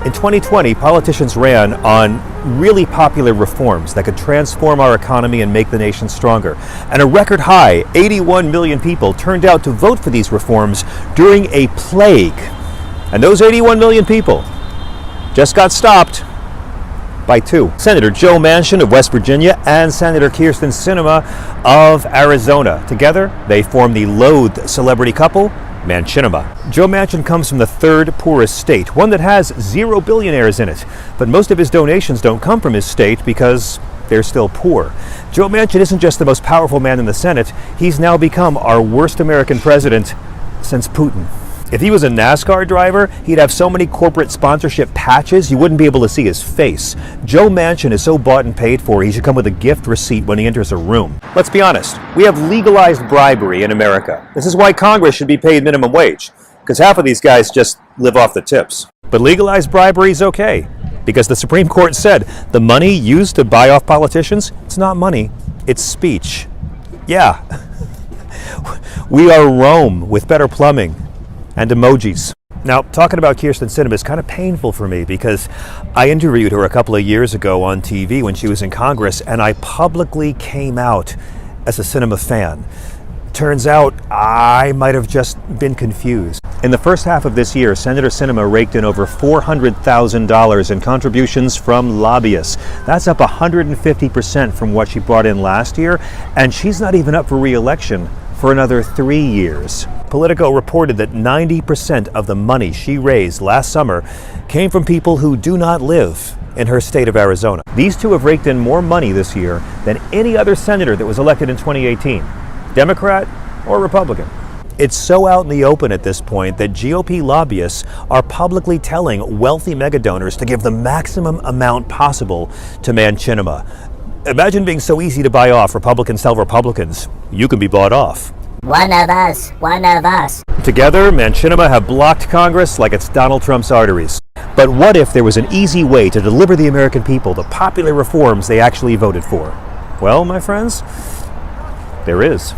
In 2020, politicians ran on really popular reforms that could transform our economy and make the nation stronger. And a record high, 81 million people turned out to vote for these reforms during a plague. And those 81 million people just got stopped by two. Senator Joe Manchin of West Virginia and Senator Krysten Sinema of Arizona. Together, they form the loathed celebrity couple, Manchinima. Joe Manchin comes from the third poorest state, one that has 0 billionaires in it. But most of his donations don't come from his state because they're still poor. Joe Manchin isn't just the most powerful man in the Senate, he's now become our worst American president since Putin. If he was a NASCAR driver, he'd have so many corporate sponsorship patches you wouldn't be able to see his face. Joe Manchin is so bought and paid for, he should come with a gift receipt when he enters a room. Let's be honest, we have legalized bribery in America. This is why Congress should be paid minimum wage, because half of these guys just live off the tips. But legalized bribery is okay, because the Supreme Court said the money used to buy off politicians, it's not money, it's speech. Yeah, we are Rome with better plumbing and emojis. Now, talking about Krysten Sinema is kind of painful for me because I interviewed her a couple of years ago on TV when she was in Congress, and I publicly came out as a Sinema fan. Turns out I might have just been confused. In the first half of this year, Senator Sinema raked in over $400,000 in contributions from lobbyists. That's up 150% from what she brought in last year, and she's not even up for re-election for another 3 years. Politico reported that 90% of the money she raised last summer came from people who do not live in her state of Arizona. These two have raked in more money this year than any other senator that was elected in 2018, Democrat or Republican. It's so out in the open at this point that GOP lobbyists are publicly telling wealthy mega donors to give the maximum amount possible to Manchinima. Imagine being so easy to buy off. Republicans tell Republicans, you can be bought off. One of us, one of us. Together, Manchinima have blocked Congress like it's Donald Trump's arteries. But what if there was an easy way to deliver the American people the popular reforms they actually voted for? Well, my friends, there is.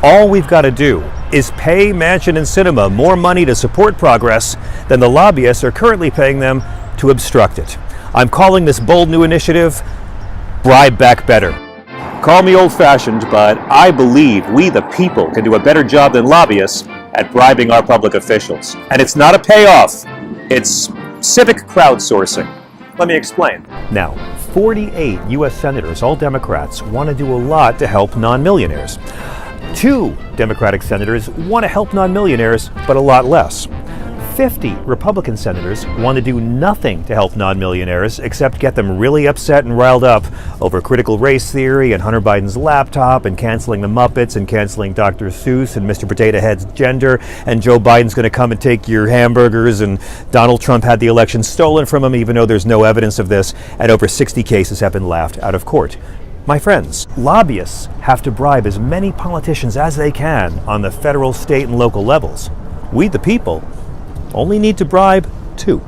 All we've got to do is pay Manchin and Sinema more money to support progress than the lobbyists are currently paying them to obstruct it. I'm calling this bold new initiative Bribe Back Better. Call me old-fashioned, but I believe we the people can do a better job than lobbyists at bribing our public officials. And it's not a payoff, it's civic crowdsourcing. Let me explain. Now, 48 U.S. senators, all Democrats, want to do a lot to help non-millionaires. 2 Democratic senators want to help non-millionaires, but a lot less. 50 Republican senators want to do nothing to help non-millionaires except get them really upset and riled up over critical race theory and Hunter Biden's laptop and canceling the Muppets and canceling Dr. Seuss and Mr. Potato Head's gender, and Joe Biden's going to come and take your hamburgers, and Donald Trump had the election stolen from him even though there's no evidence of this, and over 60 cases have been laughed out of court. My friends, lobbyists have to bribe as many politicians as they can on the federal, state, and local levels. We the people only need to bribe 2.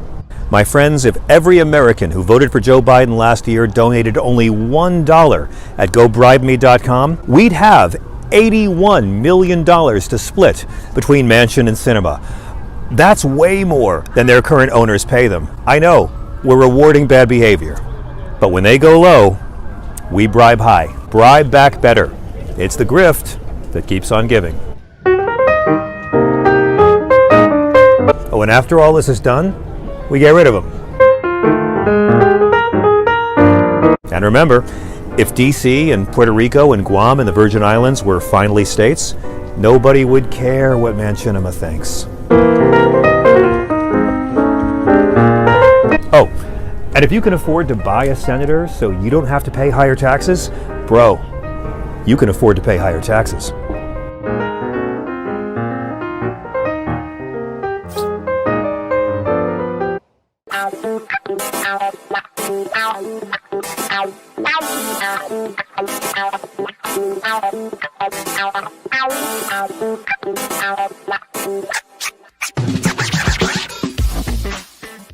My friends, if every American who voted for Joe Biden last year donated only $1 at GoBribeMe.com, we'd have $81 million to split between Manchin and Sinema. That's way more than their current owners pay them. I know, we're rewarding bad behavior. But when they go low, we bribe high. Bribe back better. It's the grift that keeps on giving. Oh, and after all this is done, we get rid of them. And remember, if DC and Puerto Rico and Guam and the Virgin Islands were finally states, nobody would care what Manchinima thinks. Oh, and if you can afford to buy a senator so you don't have to pay higher taxes, bro, you can afford to pay higher taxes. Ow.